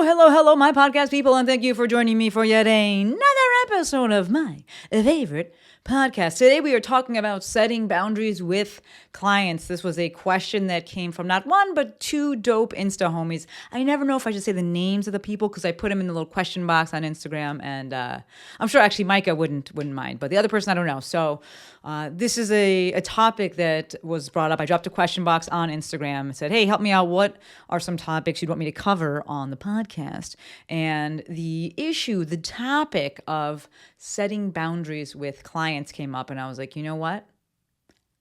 Hello, my podcast people, and thank you for joining me for yet another episode of my favorite podcast. Today we are talking about setting boundaries with clients. This was a question that came from not one, but two dope Insta homies. I never know if I should say the names of the people because I put them in the little question box on Instagram, and I'm sure actually Micah wouldn't mind, but the other person I don't know. So this is a topic that was brought up. I dropped a question box on Instagram and said, hey, help me out. What are some topics you'd want me to cover on the podcast? And the topic of setting boundaries with clients came up, and I was like, you know what?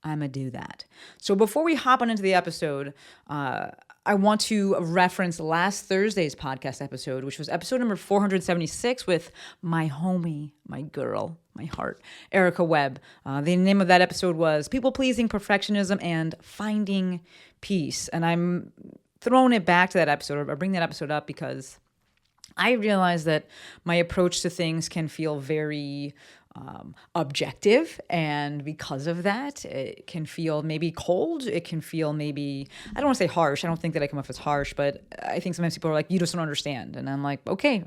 I'm going to do that. So before we hop on into the episode, I want to reference last Thursday's podcast episode, which was episode number 476 with my homie, my girl, my heart, Erica Webb. The name of that episode was People Pleasing, Perfectionism, and Finding Peace. And I'm throwing it back to that episode, or bring that episode up because I realize that my approach to things can feel very objective, and because of that, it can feel maybe cold. It can feel maybe, I don't want to say harsh. I don't think that I come off as harsh, but I think sometimes people are like, you just don't understand. And I'm like, okay,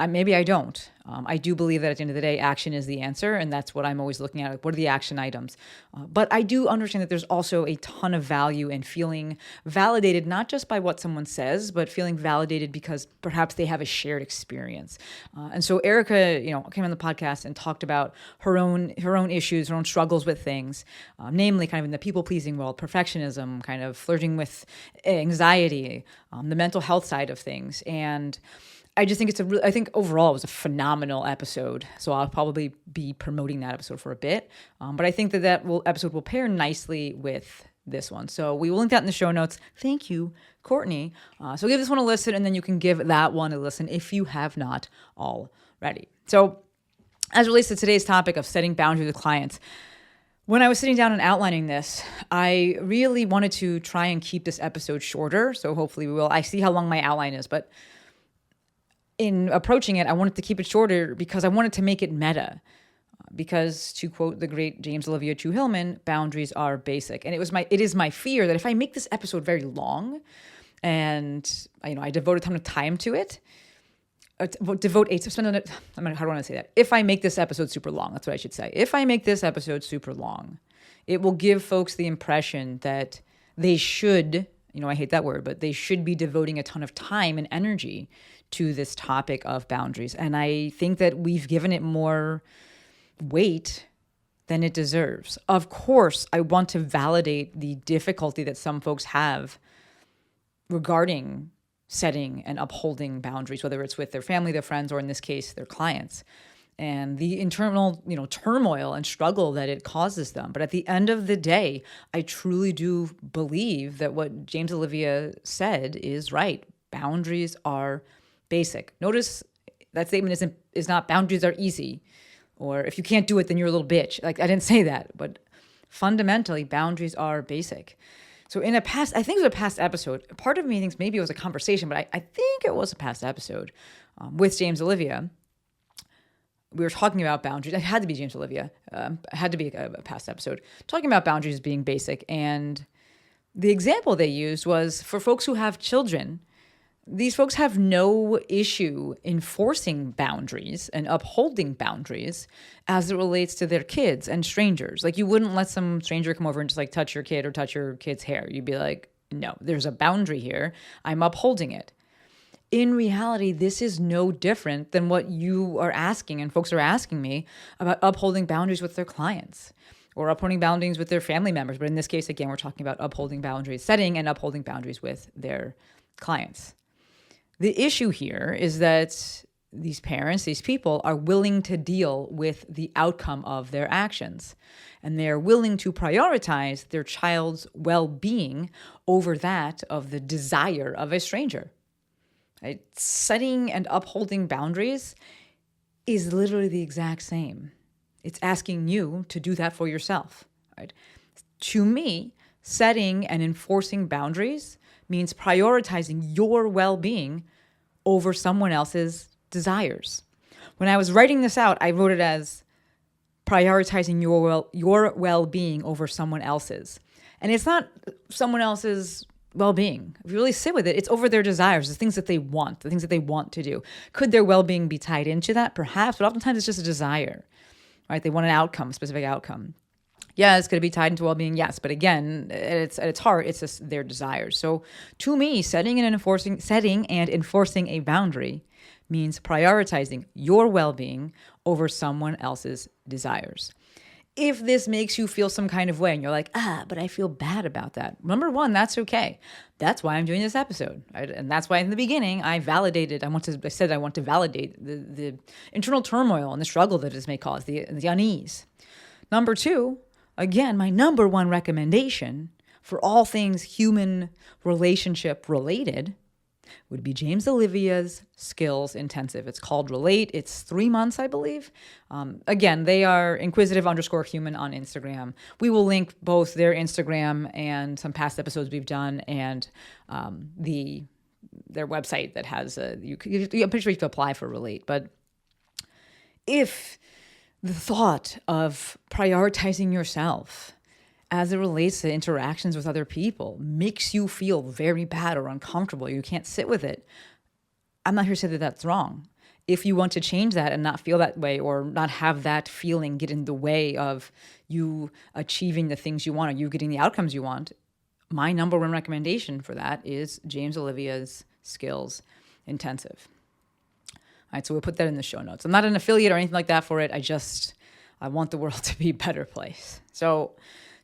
maybe I don't. I do believe that at the end of the day, action is the answer, and that's what I'm always looking at. Like, what are the action items? But I do understand that there's also a ton of value in feeling validated, not just by what someone says, but feeling validated because perhaps they have a shared experience. And so Erica, came on the podcast and talked about her own issues, her own struggles with things, namely kind of in the people-pleasing world, perfectionism, kind of flirting with anxiety, the mental health side of things, and I just think I think overall it was a phenomenal episode. So I'll probably be promoting that episode for a bit. But I think that episode will pair nicely with this one. So we will link that in the show notes. Thank you, Courtney. So give this one a listen, and then you can give that one a listen if you have not already. So as it relates to today's topic of setting boundaries with clients, when I was sitting down and outlining this, I really wanted to try and keep this episode shorter. So hopefully we will. I see how long my outline is, but in approaching it, I wanted to keep it shorter because I wanted to make it meta. Because, to quote the great James Olivia Hillman, boundaries are basic. And it is my fear that if I make this episode very long, and I devote a ton of time to it, how do I want to say that? If I make this episode super long, that's what I should say. If I make this episode super long, it will give folks the impression that they should, I hate that word, but they should be devoting a ton of time and energy to this topic of boundaries. And I think that we've given it more weight than it deserves. Of course, I want to validate the difficulty that some folks have regarding setting and upholding boundaries, whether it's with their family, their friends, or in this case, their clients, and the internal, turmoil and struggle that it causes them. But at the end of the day, I truly do believe that what James Olivia said is right. Boundaries are basic. Notice that statement is not boundaries are easy, or if you can't do it, then you're a little bitch. Like, I didn't say that, but fundamentally, boundaries are basic. So I think it was a past episode. Part of me thinks maybe it was a conversation, but I think it was a past episode with James Olivia. We were talking about boundaries. It had to be James Olivia. It had to be a past episode. Talking about boundaries being basic. And the example they used was for folks who have children. These folks have no issue enforcing boundaries and upholding boundaries as it relates to their kids and strangers. Like, you wouldn't let some stranger come over and just touch your kid or touch your kid's hair. You'd be like, no, there's a boundary here. I'm upholding it. In reality, this is no different than what you are asking and folks are asking me about upholding boundaries with their clients or upholding boundaries with their family members. But in this case, again, we're talking about upholding boundaries, setting and upholding boundaries with their clients. The issue here is that these parents, these people, are willing to deal with the outcome of their actions. And they're willing to prioritize their child's well-being over that of the desire of a stranger. Right? Setting and upholding boundaries is literally the exact same. It's asking you to do that for yourself. Right? To me, setting and enforcing boundaries means prioritizing your well-being over someone else's desires. When I was writing this out, I wrote it as prioritizing your well-being over someone else's. And it's not someone else's well-being, if you really sit with it, it's over their desires, the things that they want, the things that they want to do. Could their well-being be tied into that? Perhaps, but oftentimes it's just a desire, right? They want an outcome, a specific outcome. Yes, could it be tied into well-being? Yes, but again, at its heart, it's just their desires. So, to me, setting and enforcing a boundary means prioritizing your well-being over someone else's desires. If this makes you feel some kind of way and you're like, but I feel bad about that. Number one, that's okay. That's why I'm doing this episode. Right? And that's why in the beginning, I said I want to validate the internal turmoil and the struggle that this may cause, the unease. Number two, again, my number one recommendation for all things human relationship related would be James Olivia's Skills Intensive. It's called Relate. It's 3 months, I believe. Again, they are inquisitive_human on Instagram. We will link both their Instagram and some past episodes we've done and their website that has I'm pretty sure you have to apply for Relate. But if the thought of prioritizing yourself as it relates to interactions with other people makes you feel very bad or uncomfortable, you can't sit with it, I'm not here to say that that's wrong. If you want to change that and not feel that way or not have that feeling get in the way of you achieving the things you want or you getting the outcomes you want, my number one recommendation for that is James Olivia's Skills Intensive. All right, so we'll put that in the show notes. I'm not an affiliate or anything like that for it. I want the world to be a better place. So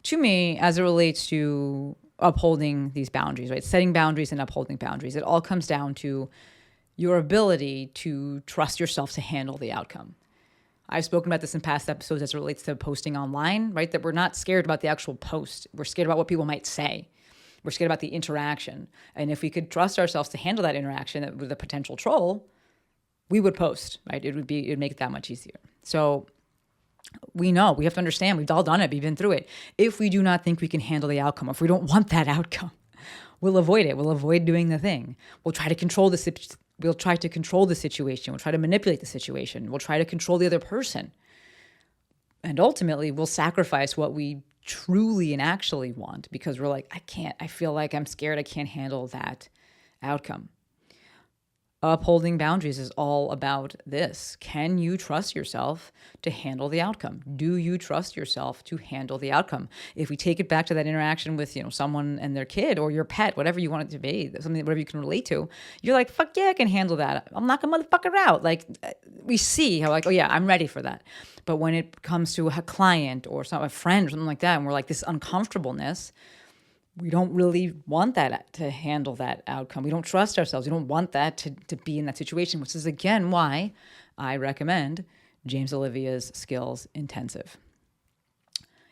to me, as it relates to upholding these boundaries, right? Setting boundaries and upholding boundaries, it all comes down to your ability to trust yourself to handle the outcome. I've spoken about this in past episodes as it relates to posting online, right? That we're not scared about the actual post. We're scared about what people might say. We're scared about the interaction. And if we could trust ourselves to handle that interaction with a potential troll, we would post, right? It would make it that much easier. So we know, we have to understand, we've all done it, we've been through it. If we do not think we can handle the outcome, if we don't want that outcome, we'll avoid it. We'll avoid doing the thing. We'll try to control the situation. We'll try to manipulate the situation. We'll try to control the other person. And ultimately, we'll sacrifice what we truly and actually want because we're like, I feel like I'm scared, I can't handle that outcome. Upholding boundaries is all about this. Can you trust yourself to handle the outcome? Do you trust yourself to handle the outcome? If we take it back to that interaction with, someone and their kid or your pet, whatever you want it to be, something whatever you can relate to, you're like, fuck yeah, I can handle that. I'll knock a motherfucker out. Like we see how oh yeah, I'm ready for that. But when it comes to a client or a friend or something like that, and we're like this uncomfortableness, we don't really want that to handle that outcome. We don't trust ourselves. We don't want that to be in that situation, which is, again, why I recommend James Olivia's Skills Intensive.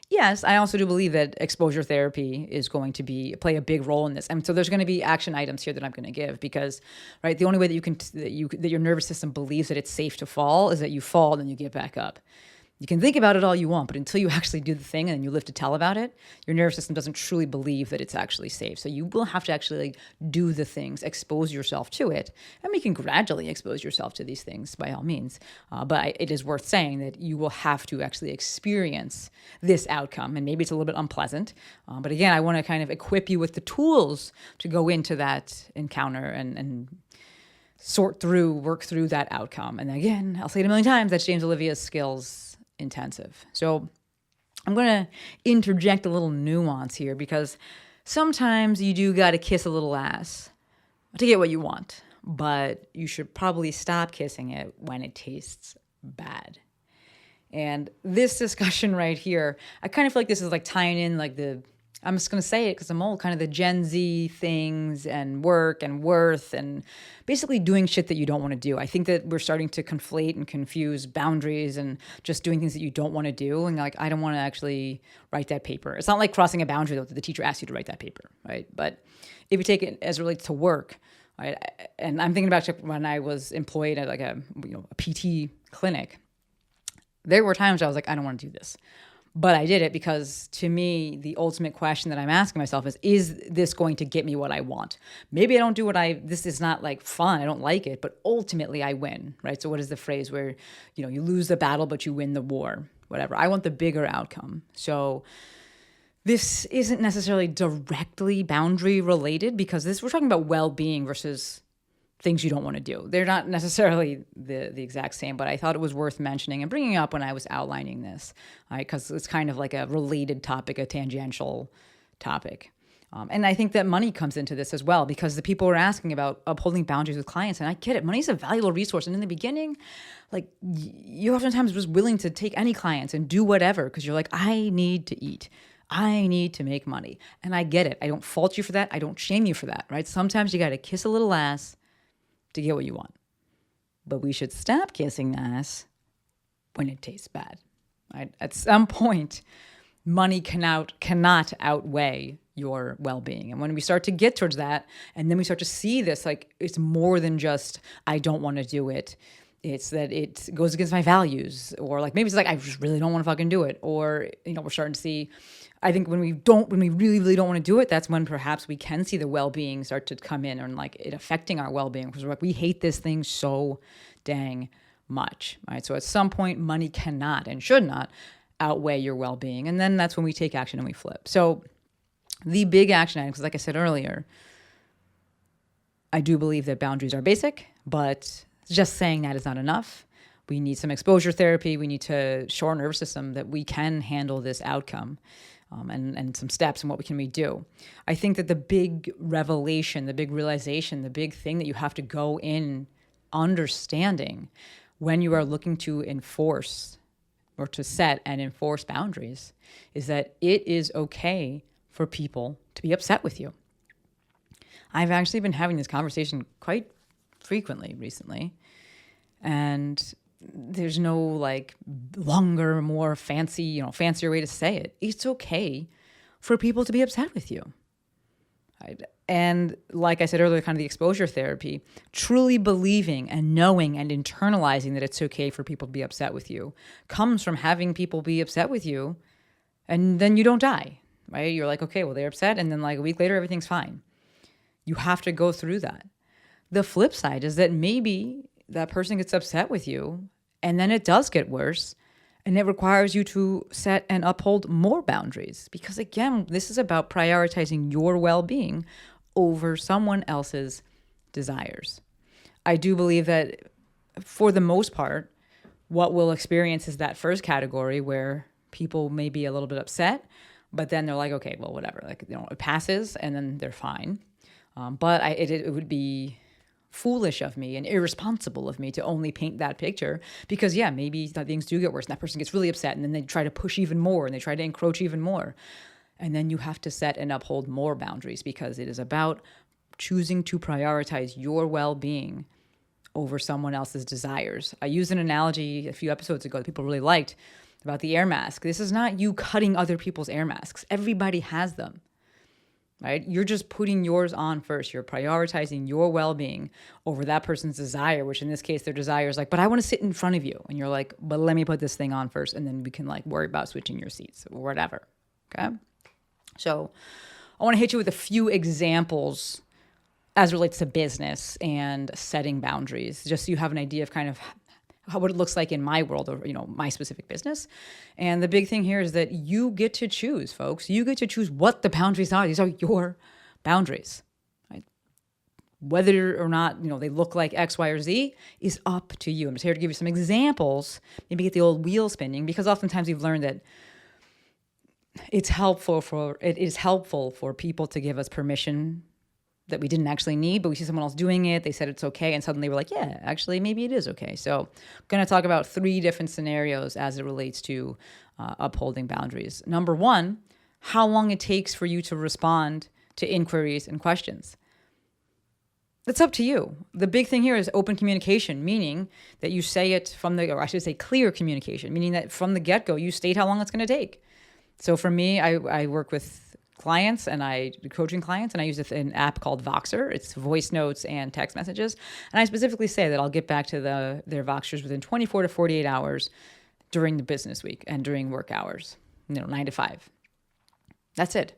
Yes, I also do believe that exposure therapy is going to play a big role in this. And so there's going to be action items here that I'm going to give because, right, the only way that your nervous system believes that it's safe to fall is that you fall and you get back up. You can think about it all you want, but until you actually do the thing and then you live to tell about it, your nervous system doesn't truly believe that it's actually safe. So you will have to actually do the things, expose yourself to it. And you can gradually expose yourself to these things by all means. But it is worth saying that you will have to actually experience this outcome. And maybe it's a little bit unpleasant. But again, I want to kind of equip you with the tools to go into that encounter and work through that outcome. And again, I'll say it a million times, that's James Olivia's Skills Intensive. So I'm going to interject a little nuance here because sometimes you do got to kiss a little ass to get what you want, but you should probably stop kissing it when it tastes bad. And this discussion right here, I kind of feel like this is like tying in like I'm just going to say it because I'm old, kind of the Gen Z things and work and worth and basically doing shit that you don't want to do. I think that we're starting to conflate and confuse boundaries and just doing things that you don't want to do. And like, I don't want to actually write that paper. It's not like crossing a boundary though, that the teacher asks you to write that paper, right? But if you take it as it relates to work, right? And I'm thinking about when I was employed at like a PT clinic, there were times I was like, I don't want to do this. But I did it because, to me, the ultimate question that I'm asking myself is this going to get me what I want? Maybe I don't do this is not like fun, I don't like it, but ultimately I win, right? So what is the phrase where, you lose the battle, but you win the war, whatever. I want the bigger outcome. So This isn't necessarily directly boundary related because we're talking about well-being versus things you don't want to do. They're not necessarily the exact same, but I thought it was worth mentioning and bringing up when I was outlining this, because it's kind of like a related topic, a tangential topic. And I think that money comes into this as well, because the people are asking about upholding boundaries with clients, and I get it. Money is a valuable resource. And in the beginning, like, you oftentimes was willing to take any clients and do whatever because you're like, I need to eat. I need to make money. And I get it. I don't fault you for that. I don't shame you for that, right? Sometimes you got to kiss a little ass to get what you want. But we should stop kissing ass when it tastes bad, right? At some point, money cannot outweigh your well-being. And when we start to get towards that, and then we start to see this, like, it's more than just, I don't want to do it. It's that it goes against my values, or like, maybe it's like, I just really don't want to fucking do it. Or, we're starting to see, I think when we really, really don't want to do it, that's when perhaps we can see the well-being start to come in, and like it affecting our well-being, because we're like, we hate this thing so dang much, right? So at some point, money cannot and should not outweigh your well-being. And then that's when we take action and we flip. So the big action items, like I said earlier, I do believe that boundaries are basic, but just saying that is not enough. We need some exposure therapy. We need to show our nervous system that we can handle this outcome, and some steps and what we do. I think that the big revelation, the big realization, the big thing that you have to go in understanding when you are looking to enforce or to set and enforce boundaries is that it is okay for people to be upset with you. I've actually been having this conversation quite frequently recently, and there's no like longer, more fancy, fancier way to say it. It's okay for people to be upset with you. Right? And like I said earlier, kind of the exposure therapy, truly believing and knowing and internalizing that it's okay for people to be upset with you comes from having people be upset with you, and then you don't die, right? You're like, okay, well, they're upset, and then like a week later, everything's fine. You have to go through that. The flip side is that maybe that person gets upset with you, and then it does get worse, and it requires you to set and uphold more boundaries. Because again, this is about prioritizing your well-being over someone else's desires. I do believe that for the most part, what we'll experience is that first category where people may be a little bit upset, but then they're like, okay, well, whatever. Like, it passes, and then they're fine. But it would be foolish of me and irresponsible of me to only paint that picture, because maybe things do get worse and that person gets really upset, and then they try to push even more and they try to encroach even more. And then you have to set and uphold more boundaries, because it is about choosing to prioritize your well-being over someone else's desires. I used an analogy a few episodes ago that people really liked about the air mask. This is not you cutting other people's air masks. Everybody has them. Right? You're just putting yours on first. You're prioritizing your well-being over that person's desire, which in this case, their desire is like, but I want to sit in front of you. And you're like, but let me put this thing on first, and then we can like worry about switching your seats or whatever. Okay? So I want to hit you with a few examples as it relates to business and setting boundaries, just so you have an idea of kind of what it looks like in my world, or my specific business. And the big thing here is that you get to choose, folks. You get to choose what the boundaries are. These are your boundaries, right? Whether or not they look like X, Y, or Z is up to you. I'm just here to give you some examples, maybe get the old wheel spinning, because oftentimes we've learned that it is helpful for people to give us permission that we didn't actually need, but we see someone else doing it, they said it's okay, and suddenly we're like, yeah, actually, maybe it is okay. So I'm going to talk about 3 different scenarios as it relates to upholding boundaries. Number 1, how long it takes for you to respond to inquiries and questions. It's up to you. The big thing here is open communication, meaning that you say it or I should say clear communication, meaning that from the get-go, you state how long it's going to take. So for me, I work with clients and coaching clients, and I use an app called Voxer. It's voice notes and text messages. And I specifically say that I'll get back to their Voxers within 24 to 48 hours during the business week and during work hours, 9 to 5. That's it.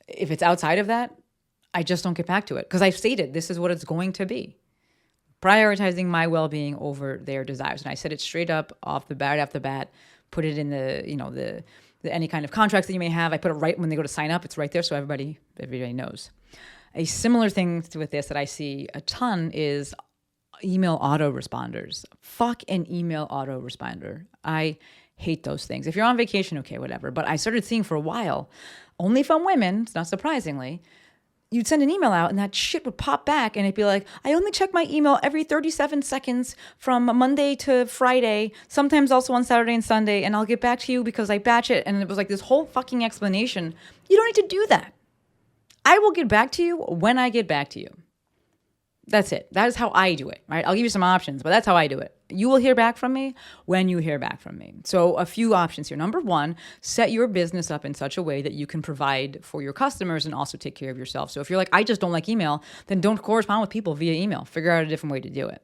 If it's outside of that, I just don't get back to it, because I've stated this is what it's going to be. Prioritizing my well-being over their desires. And I said it straight up off the bat, put it in the any kind of contracts that you may have. I put it right when they go to sign up. It's right there so everybody knows. A similar thing with this that I see a ton is email autoresponders. Fuck an email autoresponder. I hate those things. If you're on vacation, okay, whatever. But I started seeing for a while, only from women, not surprisingly, you'd send an email out and that shit would pop back and it'd be like, I only check my email every 37 seconds from Monday to Friday, sometimes also on Saturday and Sunday, and I'll get back to you because I batch it. And it was like this whole fucking explanation. You don't need to do that. I will get back to you when I get back to you. That's it. That is how I do it, right? I'll give you some options, but that's how I do it. You will hear back from me when you hear back from me. So a few options here. Number one, set your business up in such a way that you can provide for your customers and also take care of yourself. So if you're like, I just don't like email, then don't correspond with people via email. Figure out a different way to do it.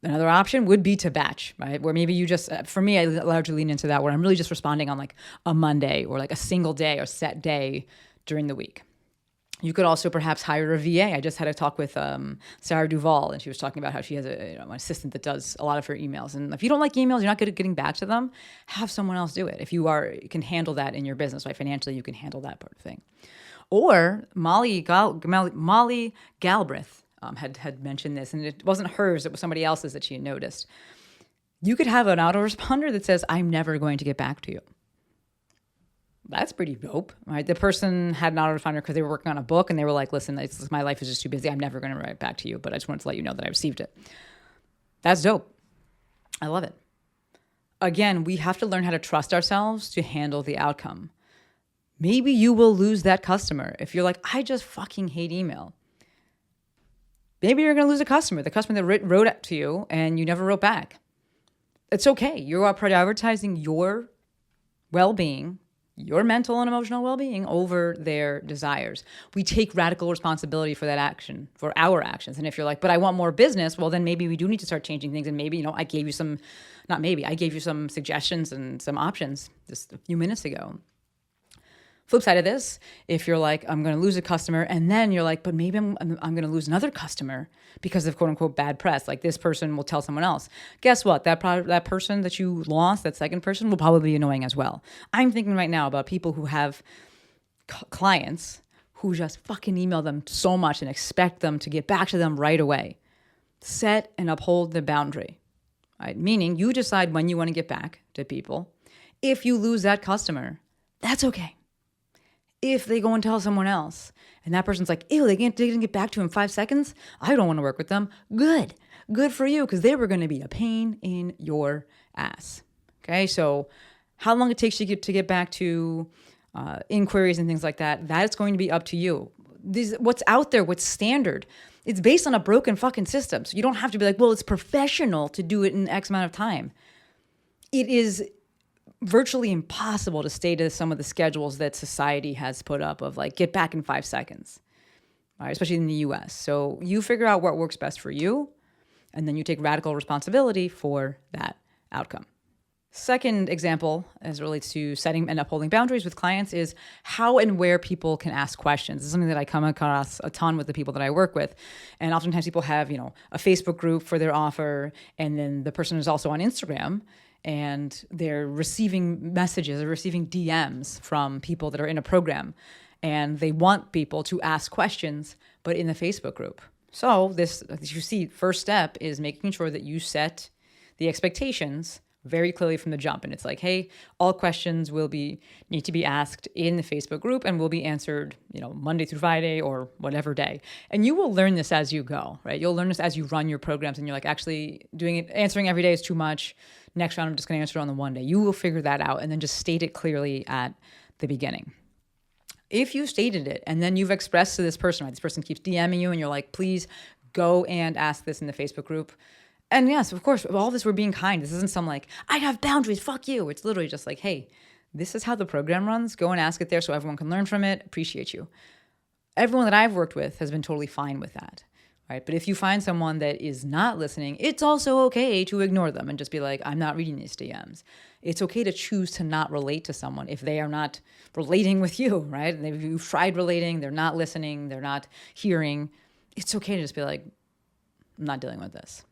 Another option would be to batch, right? Where maybe you just, for me, I largely lean into that where I'm really just responding on like a Monday or like a single day or set day during the week. You could also perhaps hire a VA. I just had a talk with Sarah Duvall, and she was talking about how she has an assistant that does a lot of her emails. And if you don't like emails, you're not good at getting back to them, have someone else do it. If you can handle that in your business, right? Financially, you can handle that part of thing. Or Molly Galbraith had mentioned this, and it wasn't hers, it was somebody else's that she had noticed. You could have an autoresponder that says, I'm never going to get back to you. That's pretty dope, right? The person had an autoresponder because they were working on a book and they were like, listen, my life is just too busy. I'm never going to write back to you, but I just wanted to let you know that I received it. That's dope. I love it. Again, we have to learn how to trust ourselves to handle the outcome. Maybe you will lose that customer. If you're like, I just fucking hate email. Maybe you're going to lose a customer, the customer that wrote it to you and you never wrote back. It's okay. You are prioritizing your well-being, your mental and emotional well-being over their desires. We take radical responsibility for that action, for our actions. And if you're like, but I want more business, well, then maybe we do need to start changing things. And maybe, I gave you some suggestions and some options just a few minutes ago. Flip side of this, if you're like, I'm going to lose a customer, and then you're like, but maybe I'm going to lose another customer because of quote unquote bad press. Like this person will tell someone else. Guess what? That person that you lost, that second person, will probably be annoying as well. I'm thinking right now about people who have clients who just fucking email them so much and expect them to get back to them right away. Set and uphold the boundary, right? Meaning you decide when you want to get back to people. If you lose that customer, that's okay. If they go and tell someone else and that person's like, ew, they didn't get back to you in 5 seconds, I don't want to work with them. Good for you, because they were going to be a pain in your ass. Okay, so how long it takes you to get back to inquiries and things like that, that's going to be up to you. What's out there, what's standard, it's based on a broken fucking system. So you don't have to be like, well, it's professional to do it in X amount of time. It is virtually impossible to stay to some of the schedules that society has put up of like, get back in 5 seconds, right? Especially in the US. So you figure out what works best for you, and then you take radical responsibility for that outcome. Second example, as it relates to setting and upholding boundaries with clients, is how and where people can ask questions. This is something that I come across a ton with the people that I work with. And oftentimes people have, a Facebook group for their offer, and then the person is also on Instagram, and they're receiving messages or receiving DMs from people that are in a program, and they want people to ask questions, but in the Facebook group. So this, as you see, first step is making sure that you set the expectations very clearly from the jump. And it's like, hey, all questions need to be asked in the Facebook group and will be answered, Monday through Friday or whatever day. And you will learn this as you go, right? You'll learn this as you run your programs, and you're like, actually answering every day is too much. Next round, I'm just going to answer it on the one day. You will figure that out, and then just state it clearly at the beginning. If you stated it and then you've expressed to this person, right? This person keeps DMing you and you're like, please go and ask this in the Facebook group. And yes, of course, all this, we're being kind. This isn't some like, I have boundaries, fuck you. It's literally just like, hey, this is how the program runs. Go and ask it there so everyone can learn from it. Appreciate you. Everyone that I've worked with has been totally fine with that, right? But if you find someone that is not listening, it's also okay to ignore them and just be like, I'm not reading these DMs. It's okay to choose to not relate to someone if they are not relating with you, right? And if you've tried relating, they're not listening, they're not hearing. It's okay to just be like, I'm not dealing with this.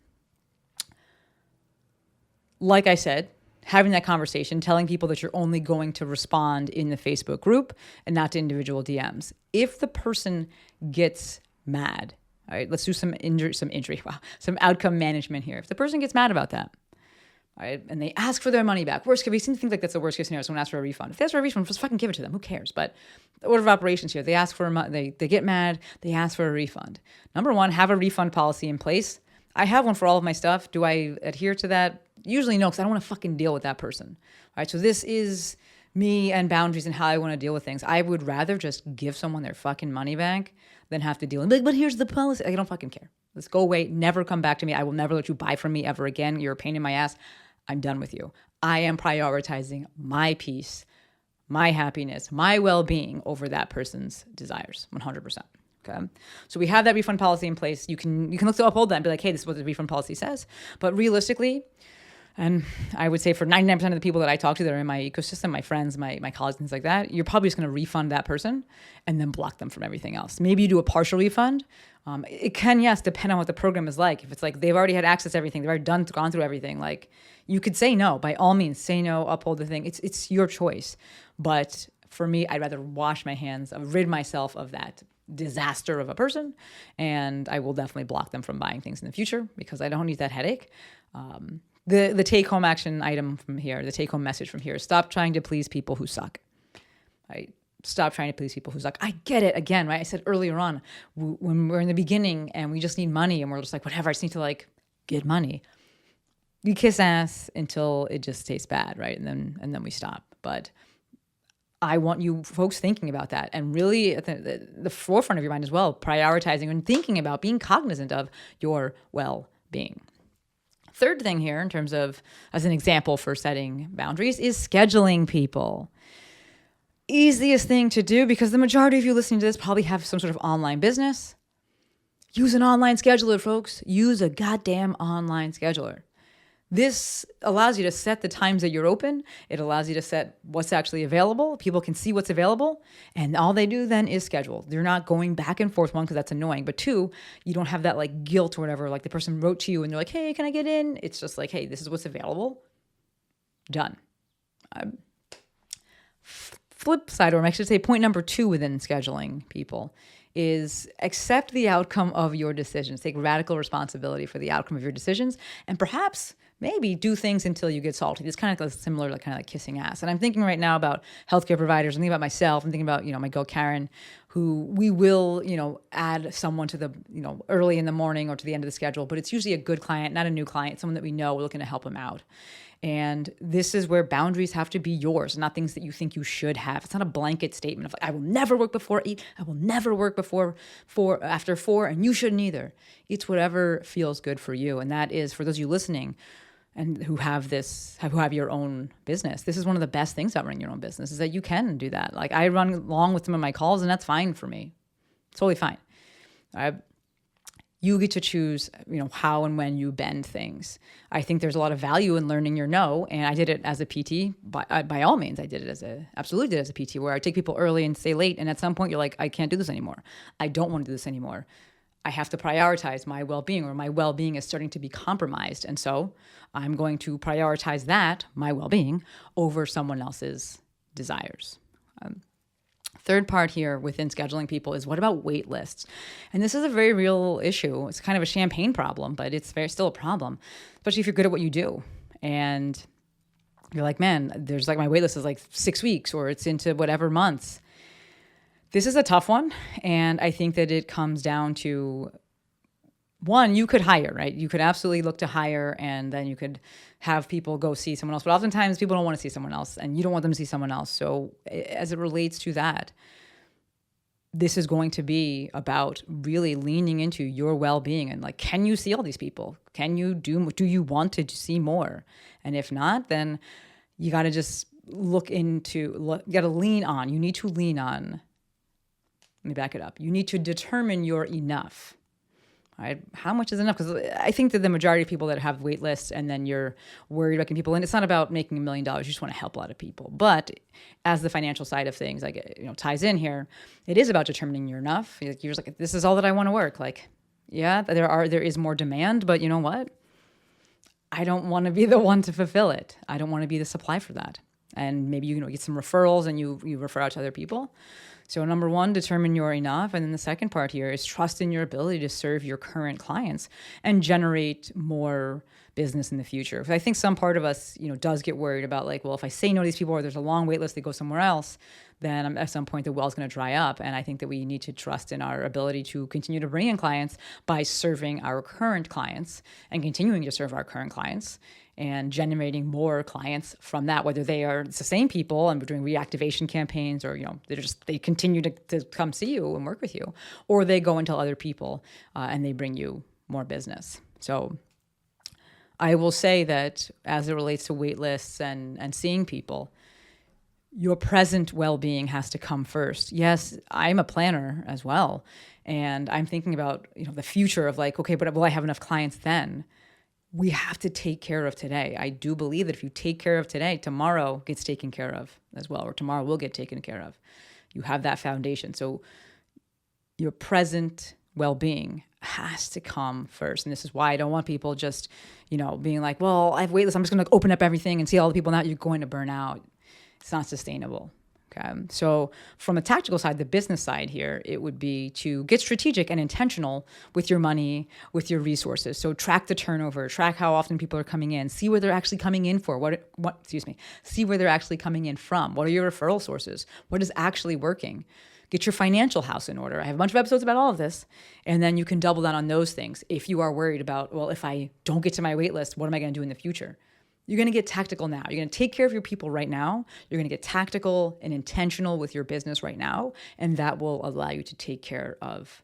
Like I said, having that conversation, telling people that you're only going to respond in the Facebook group and not to individual DMs. If the person gets mad, all right, let's do some outcome management here. If the person gets mad about that, right, and they ask for their money back, worst case, we seem to think like that's the worst case scenario. Someone asks for a refund. If they ask for a refund, just fucking give it to them. Who cares? But the order of operations here, they ask for they get mad, they ask for a refund. Number one, have a refund policy in place. I have one for all of my stuff. Do I adhere to that? Usually no, because I don't want to fucking deal with that person. All right, so this is me and boundaries and how I want to deal with things. I would rather just give someone their fucking money back than have to deal with it. But here's the policy. I don't fucking care. Let's go away. Never come back to me. I will never let you buy from me ever again. You're a pain in my ass. I'm done with you. I am prioritizing my peace, my happiness, my well-being over that person's desires, 100%. Okay. So we have that refund policy in place. You can look to uphold that and be like, hey, this is what the refund policy says. But realistically, and I would say for 99% of the people that I talk to that are in my ecosystem, my friends, my colleagues, things like that, you're probably just going to refund that person and then block them from everything else. Maybe you do a partial refund. It can, yes, depend on what the program is like. If it's like they've already had access to everything, they've already gone through everything, like you could say no. By all means, say no, uphold the thing. It's your choice. But for me, I'd rather wash my hands, rid myself of that disaster of a person, and I will definitely block them from buying things in the future because I don't need that headache. The take-home action item from here, the take-home message from here is stop trying to please people who suck. Right? Stop trying to please people who suck. I get it. Again, right? I said earlier on, when we're in the beginning and we just need money and we're just like, whatever, I just need to like get money. You kiss ass until it just tastes bad, right? And then we stop. But I want you folks thinking about that and really at the forefront of your mind as well, prioritizing and thinking about being cognizant of your well-being. Third thing here in terms of, as an example for setting boundaries, is scheduling people. Easiest thing to do because the majority of you listening to this probably have some sort of online business. Use an online scheduler, folks. Use a goddamn online scheduler. This allows you to set the times that you're open. It allows you to set what's actually available. People can see what's available. And all they do then is schedule. They're not going back and forth, one, because that's annoying. But two, you don't have that like guilt or whatever. Like the person wrote to you and they're like, hey, can I get in? It's just like, hey, this is what's available. Done. Flip side, or I should say point number 2 within scheduling people is accept the outcome of your decisions. Take radical responsibility for the outcome of your decisions, and perhaps maybe do things until you get salty. It's kind of like similar, like kind of like kissing ass. And I'm thinking right now about healthcare providers. I'm thinking about myself. I'm thinking about, my girl Karen, who we will, add someone to the, early in the morning or to the end of the schedule. But it's usually a good client, not a new client, someone that we know. We're looking to help them out. And this is where boundaries have to be yours, not things that you think you should have. It's not a blanket statement of like, I will never work before 8. I will never work after 4, and you shouldn't either. It's whatever feels good for you. And that is, for those of you listening and who have your own business, this is one of the best things about running your own business is that you can do that. Like I run along with some of my calls and that's fine for me. It's totally fine. You get to choose, how and when you bend things. I think there's a lot of value in learning your no, and I did it as a PT. By all means, I did it absolutely did it as a PT, where I take people early and stay late, and at some point you're like, I can't do this anymore. I don't want to do this anymore. I have to prioritize my well-being, or my well-being is starting to be compromised, and so I'm going to prioritize that, my well-being, over someone else's desires. Third part here within scheduling people is, what about wait lists? And this is a very real issue. It's kind of a champagne problem, but it's still a problem, especially if you're good at what you do. And you're like, man, there's like my wait list is like 6 weeks, or it's into whatever months. This is a tough one. And I think that it comes down to, one, you could hire, right? You could absolutely look to hire, and then you could have people go see someone else. But oftentimes people don't want to see someone else, and you don't want them to see someone else. So as it relates to that, this is going to be about really leaning into your well-being and like, can you see all these people? Do you want to see more? And if not, then you got to just you got to lean on. You need to lean on. Let me back it up. You need to determine your enough. Right? How much is enough? Because I think that the majority of people that have wait lists and then you're worried about getting people in, it's not about making $1 million. You just want to help a lot of people. But as the financial side of things, ties in here, it is about determining you're enough. You're just like, this is all that I want to work. Like, yeah, there is more demand, but you know what? I don't want to be the one to fulfill it. I don't want to be the supply for that. And maybe you get some referrals and you refer out to other people. So number one, determine you're enough. And then the second part here is trust in your ability to serve your current clients and generate more business in the future. Because I think some part of us, does get worried about like, well, if I say no to these people or there's a long wait list, they go somewhere else, then at some point the well's going to dry up. And I think that we need to trust in our ability to continue to bring in clients by serving our current clients and continuing to serve our current clients and generating more clients from that, whether it's the same people and we're doing reactivation campaigns or, they continue to come see you and work with you, or they go and tell other people and they bring you more business. So I will say that as it relates to wait lists and seeing people, your present well-being has to come first. Yes, I'm a planner as well. And I'm thinking about, the future of like, okay, but will I have enough clients then? We have to take care of today. I do believe that if you take care of today, tomorrow gets taken care of as well, or tomorrow will get taken care of. You have that foundation. So your present well-being has to come first. And this is why I don't want people just, being like, well, I have waitlist. I'm just going to open up everything and see all the people now. You're going to burn out. It's not sustainable. Okay. So from a tactical side, the business side here, it would be to get strategic and intentional with your money, with your resources. So track the turnover, track how often people are coming in, see where they're actually coming in for, see where they're actually coming in from. What are your referral sources? What is actually working? Get your financial house in order. I have a bunch of episodes about all of this. And then you can double down on those things. If you are worried about, well, if I don't get to my wait list, what am I going to do in the future? You're going to get tactical now. You're going to take care of your people right now. You're going to get tactical and intentional with your business right now. And that will allow you to take care of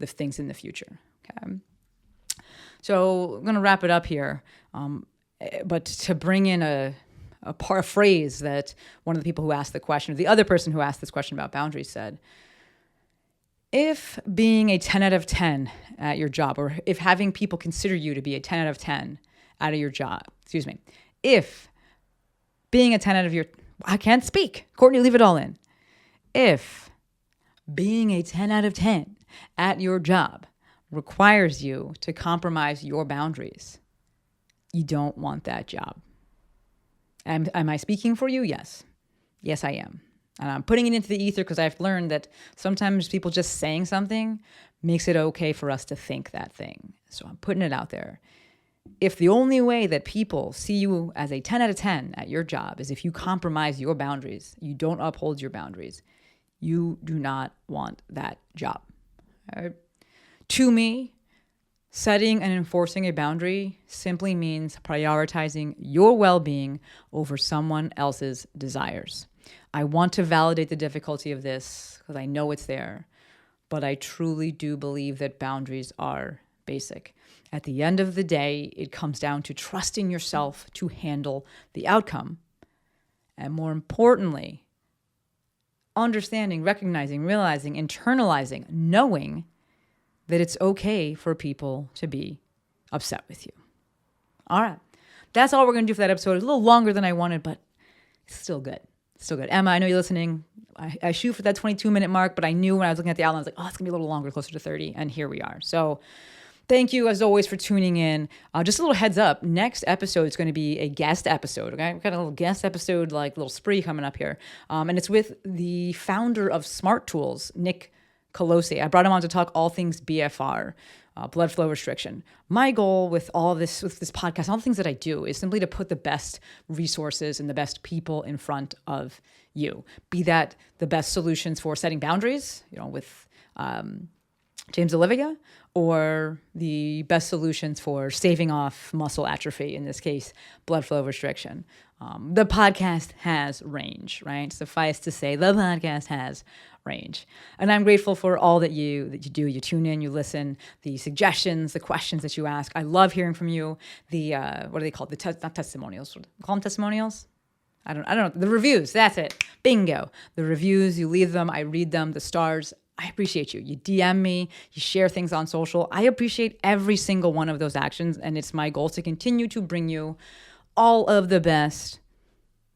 the things in the future. Okay. So I'm going to wrap it up here. But to bring in a phrase that one of the people who asked the question, or the other person who asked this question about boundaries said, if being a 10 out of 10 at your job, or if having people consider you to be a 10 out of 10 out of your job, if being a 10 out of your, I can't speak. Courtney, leave it all in. If being a 10 out of 10 at your job requires you to compromise your boundaries, you don't want that job. Am I speaking for you? Yes. Yes, I am. And I'm putting it into the ether because I've learned that sometimes people just saying something makes it okay for us to think that thing. So I'm putting it out there. If the only way that people see you as a 10 out of 10 at your job is if you compromise your boundaries, you don't uphold your boundaries, you do not want that job. All right? To me, setting and enforcing a boundary simply means prioritizing your well-being over someone else's desires. I want to validate the difficulty of this because I know it's there, but I truly do believe that boundaries are basic. At the end of the day, it comes down to trusting yourself to handle the outcome. And more importantly, understanding, recognizing, realizing, internalizing, knowing that it's okay for people to be upset with you. All right. That's all we're going to do for that episode. It's a little longer than I wanted, but it's still good. Still good. Emma, I know you're listening. I shoot for that 22-minute mark, but I knew when I was looking at the outline, I was like, oh, it's going to be a little longer, closer to 30. And here we are. So thank you, as always, for tuning in. Just a little heads up. Next episode is going to be a guest episode. Okay, we've got a little guest episode, like little spree coming up here. And it's with the founder of Smart Tools, Nick Colosi. I brought him on to talk all things BFR, blood flow restriction. My goal with all this, with this podcast, all the things that I do, is simply to put the best resources and the best people in front of you. Be that the best solutions for setting boundaries, with James Olivia, or the best solutions for staving off muscle atrophy, in this case, blood flow restriction. The podcast has range, right? Suffice to say, the podcast has range. And I'm grateful for all that you do. You tune in, you listen, the suggestions, the questions that you ask. I love hearing from you. The, what are they called? Not testimonials. Call them testimonials? I don't know. The reviews, that's it. Bingo. The reviews, you leave them, I read them, the stars. I appreciate you. You DM me, you share things on social. I appreciate every single one of those actions, and it's my goal to continue to bring you all of the best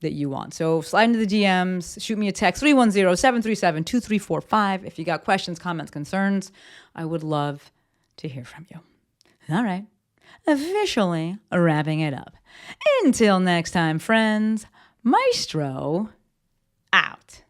that you want. So slide into the DMs, shoot me a text, 310-737-2345. If you got questions, comments, concerns, I would love to hear from you. All right. officially wrapping it up. Until next time, friends, Maestro out.